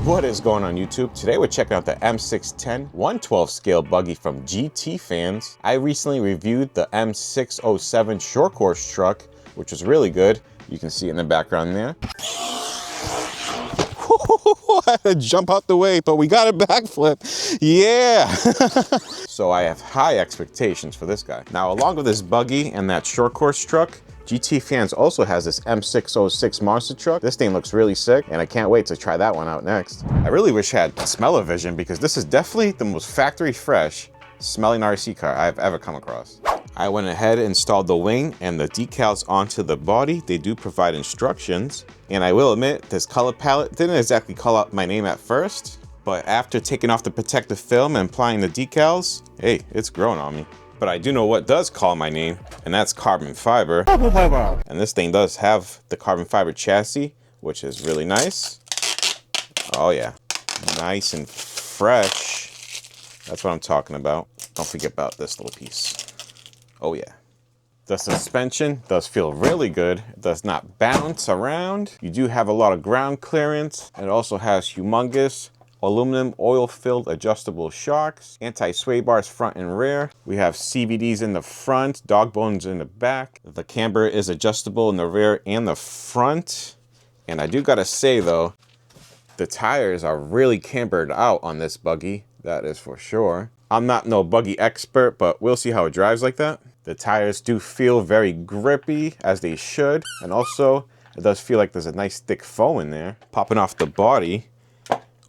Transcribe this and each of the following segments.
What is going on YouTube? Today we're checking out the M610 112 scale buggy from GTFANS. I recently reviewed the M607 short course truck, which was really good. You can see it in the background there. I had to jump out the way, but we got a backflip. Yeah. So I have high expectations for this guy. Now, along with this buggy and that short course truck, GTFANS also has this M606 monster truck. This thing looks really sick, and I can't wait to try that one out next. I really wish I had smell-o-vision because this is definitely the most factory fresh smelling RC car I've ever come across. I went ahead and installed the wing and the decals onto the body. They do provide instructions, and I will admit this color palette didn't exactly call out my name at first, but after taking off the protective film and applying the decals, hey, it's grown on me. But I do know what does call my name, and that's carbon fiber. And this thing does have the carbon fiber chassis, which is really nice. Oh yeah, nice and fresh. That's what I'm talking about. Don't forget about this little piece. Oh yeah. The suspension does feel really good. It does not bounce around. You do have a lot of ground clearance. It also has humongous aluminum oil-filled adjustable shocks, anti-sway bars front and rear. We have CVDs in the front, dog bones in the back. The camber is adjustable in the rear and the front. And I do gotta say though, the tires are really cambered out on this buggy. That is for sure. I'm not no buggy expert, but we'll see how it drives like that. The tires do feel very grippy, as they should. And also, it does feel like there's a nice thick foam in there. Popping off the body,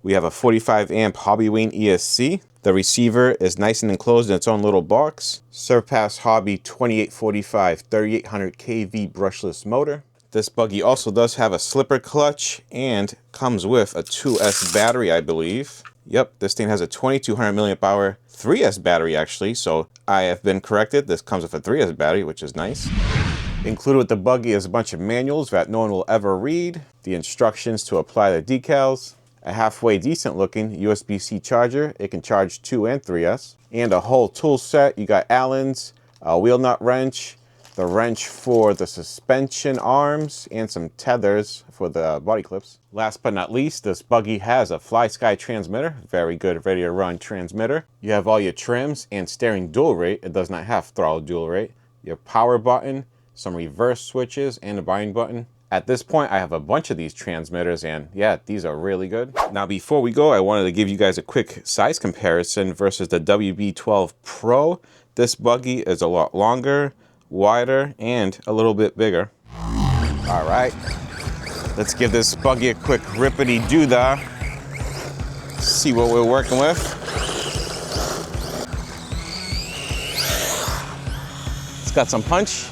we have a 45 amp Hobbywing ESC. The receiver is nice and enclosed in its own little box. Surpass Hobby 2845 3800 kV brushless motor. This buggy also does have a slipper clutch and comes with a 2S battery, I believe. Yep, this thing has a 2200 milliamp hour 3S battery actually, so I have been corrected. This comes with a 3S battery, which is nice. Included with the buggy is a bunch of manuals that no one will ever read, the instructions to apply the decals, a halfway decent looking USB-C charger. It can charge 2 and 3S, and a whole tool set. You got Allen's, a wheel nut wrench, the wrench for the suspension arms, and some tethers for the body clips. Last but not least, this buggy has a FlySky transmitter, very good ready to run transmitter. You have all your trims and steering dual rate. It does not have throttle dual rate. Your power button, some reverse switches, and a buying button. At this point, I have a bunch of these transmitters, and yeah, these are really good. Now, before we go, I wanted to give you guys a quick size comparison versus the WB12 Pro. This buggy is a lot longer, wider, and a little bit bigger. All right, let's give this buggy a quick rippity-doo-dah. See what we're working with. It's got some punch.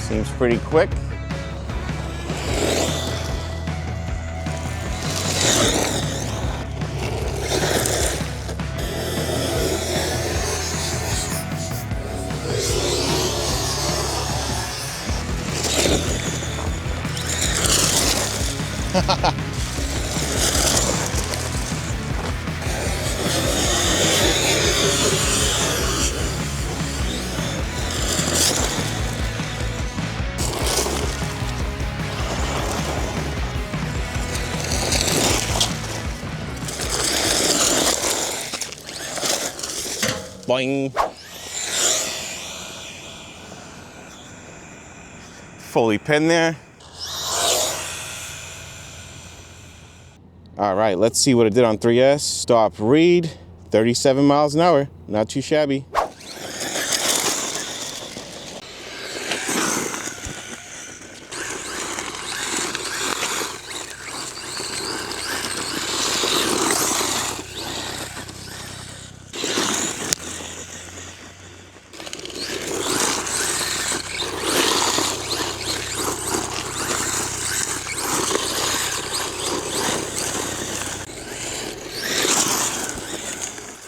Seems pretty quick. Boing. Fully pinned there. All right, let's see what it did on 3S. Stop read, 37 miles an hour. Not too shabby.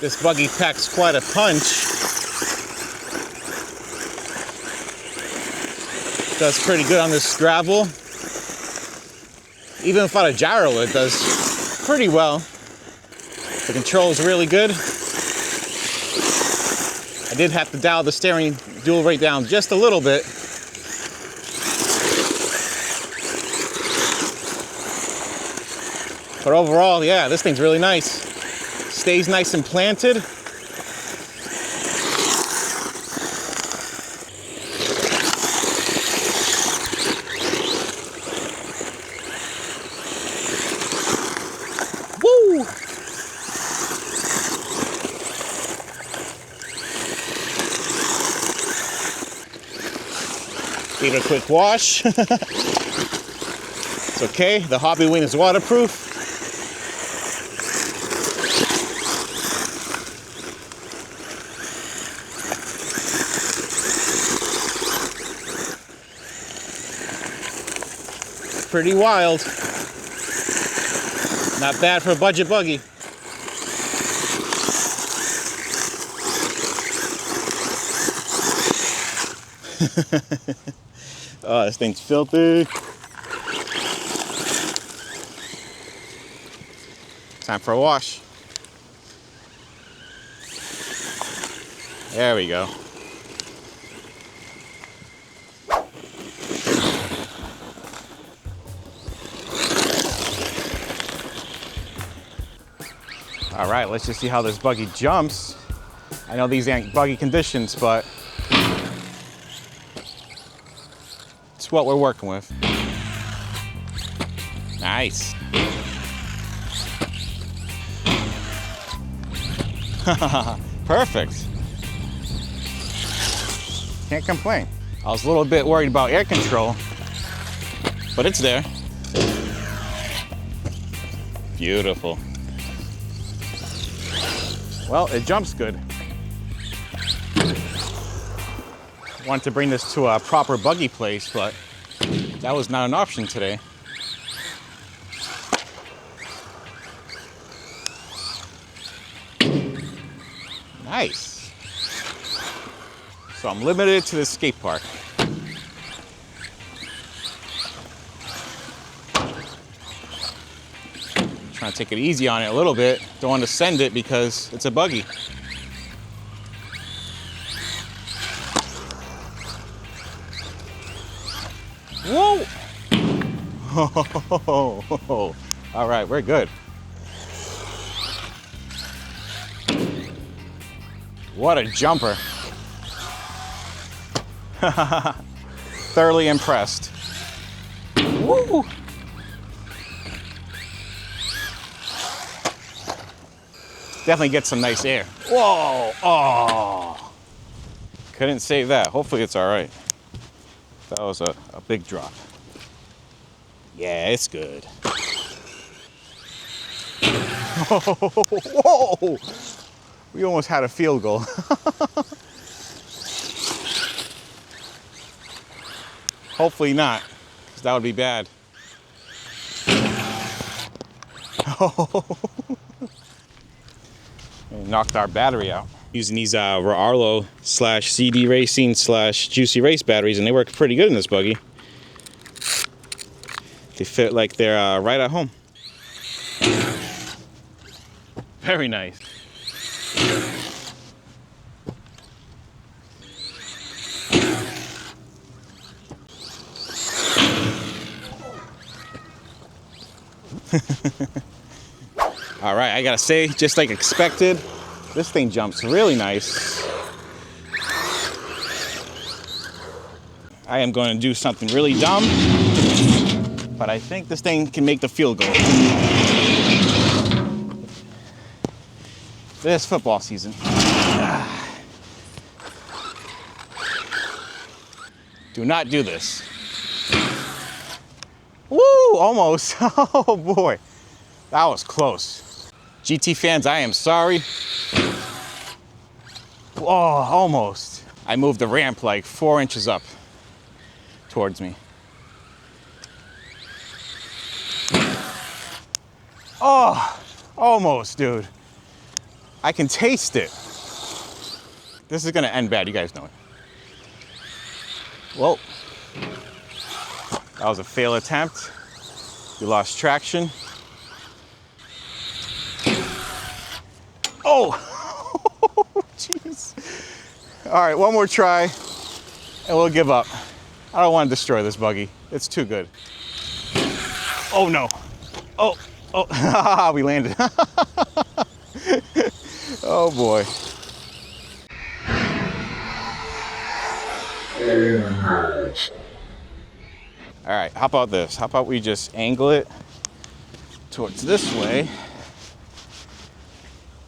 This buggy packs quite a punch. Does pretty good on this gravel. Even without a gyro, it does pretty well. The control is really good. I did have to dial the steering dual rate down just a little bit. But overall, yeah, this thing's really nice. Stays nice and planted. Woo! Give it a quick wash. It's okay, the hobby wing is waterproof. Pretty wild. Not bad for a budget buggy. Oh, this thing's filthy. Time for a wash. There we go. All right, let's just see how this buggy jumps. I know these ain't buggy conditions, but it's what we're working with. Nice. Perfect. Can't complain. I was a little bit worried about air control, but it's there. Beautiful. Well, it jumps good. Wanted to bring this to a proper buggy place, but that was not an option today. Nice. So I'm limited to the skate park. Trying to take it easy on it a little bit. Don't want to send it because it's a buggy. Whoa! All right, we're good. What a jumper. Thoroughly impressed. Woo! Definitely get some nice air. Whoa! Oh! Couldn't save that. Hopefully it's all right. That was a big drop. Yeah, it's good. Whoa! We almost had a field goal. Hopefully not, because that would be bad. Knocked our battery out. Using these Arlo / CD Racing / Juicy Race batteries, and they work pretty good in this buggy. They fit like they're right at home. Very nice. All right, I gotta say, just like expected, this thing jumps really nice. I am going to do something really dumb, but I think this thing can make the field goal. This football season. Do not do this. Woo, almost. Oh boy, that was close. GT fans, I am sorry. Oh, almost. I moved the ramp like 4 inches up towards me. Oh, almost, dude. I can taste it. This is gonna end bad, you guys know it. Whoa. That was a fail attempt. We lost traction. Oh, jeez. All right, one more try and we'll give up. I don't want to destroy this buggy. It's too good. Oh no. Oh, we landed. Oh boy. All right, how about this? How about we just angle it towards this way?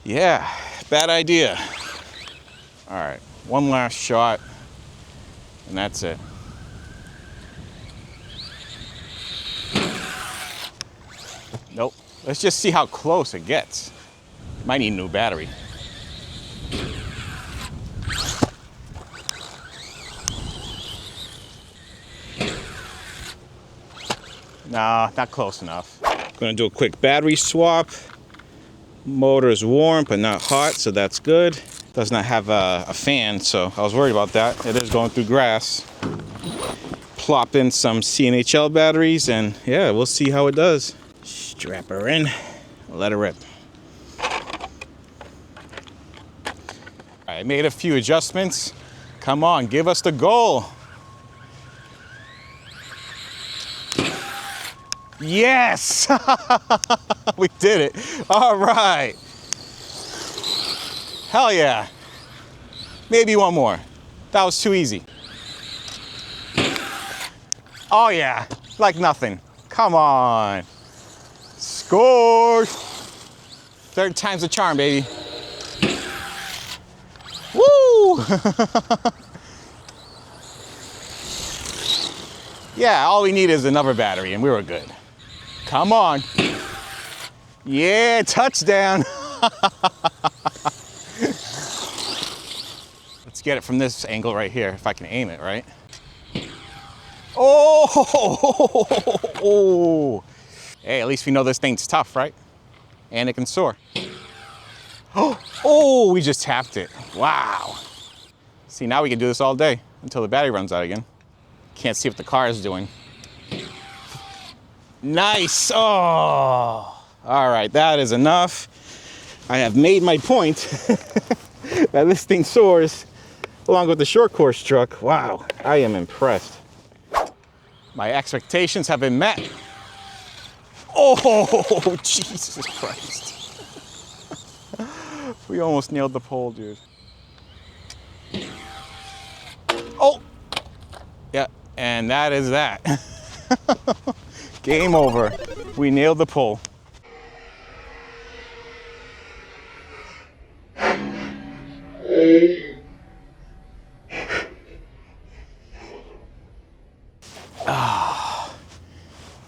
Yeah, bad idea. All right, one last shot, and that's it. Nope. Let's just see how close it gets. Might need a new battery. Nah, not close enough. Gonna do a quick battery swap. Motor is warm, but not hot, so that's good. Does not have a fan, so I was worried about that. It is going through grass. Plop in some CNHL batteries, and yeah, we'll see how it does. Strap her in, let her rip. I made a few adjustments. Come on, give us the goal. Yes! We did it. All right. Hell yeah. Maybe one more. That was too easy. Oh yeah, like nothing. Come on. Score! Third time's the charm, baby. Woo! Yeah, all we need is another battery and we were good. Come on. Yeah, touchdown. Let's get it from this angle right here, if I can aim it, right? Oh! Hey, at least we know this thing's tough, right? And it can soar. Oh, we just tapped it. Wow. See, now we can do this all day until the battery runs out again. Can't see what the car is doing. Nice. Oh, all right, that is enough. I have made my point that this thing soars along with the short course truck. Wow, I am impressed. My expectations have been met. Oh, Jesus Christ. We almost nailed the pole, dude. Oh, yeah, and that is that. Game over. We nailed the pole.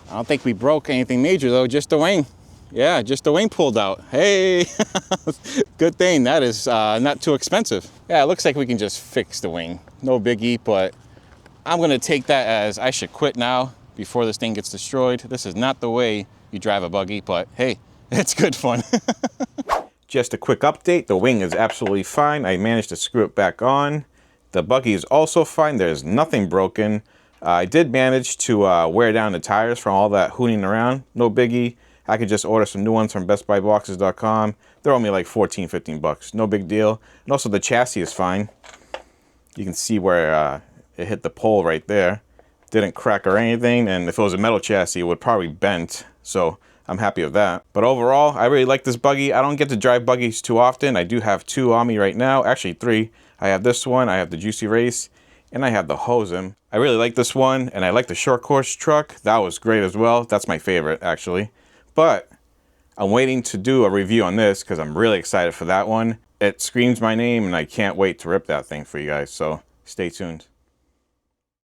I don't think we broke anything major though, just the wing. Yeah, just the wing pulled out. Hey, good thing that is not too expensive. Yeah, it looks like we can just fix the wing. No biggie, but I'm gonna take that as I should quit now before this thing gets destroyed. This is not the way you drive a buggy, but hey, it's good fun. Just a quick update, the wing is absolutely fine. I managed to screw it back on. The buggy is also fine, there's nothing broken. I did manage to wear down the tires from all that hooning around. No biggie. I could just order some new ones from bestbuyboxes.com. They're only like 14, 15 bucks. No big deal. And also the chassis is fine. You can see where it hit the pole right there. Didn't crack or anything. And if it was a metal chassis, it would probably bent. So I'm happy with that. But overall, I really like this buggy. I don't get to drive buggies too often. I do have two on me right now. Actually, three. I have this one. I have the Juicy Race. And I have the Hosen. I really like this one, and I like the short course truck. That was great as well. That's my favorite, actually. But I'm waiting to do a review on this because I'm really excited for that one. It screams my name, and I can't wait to rip that thing for you guys, so stay tuned.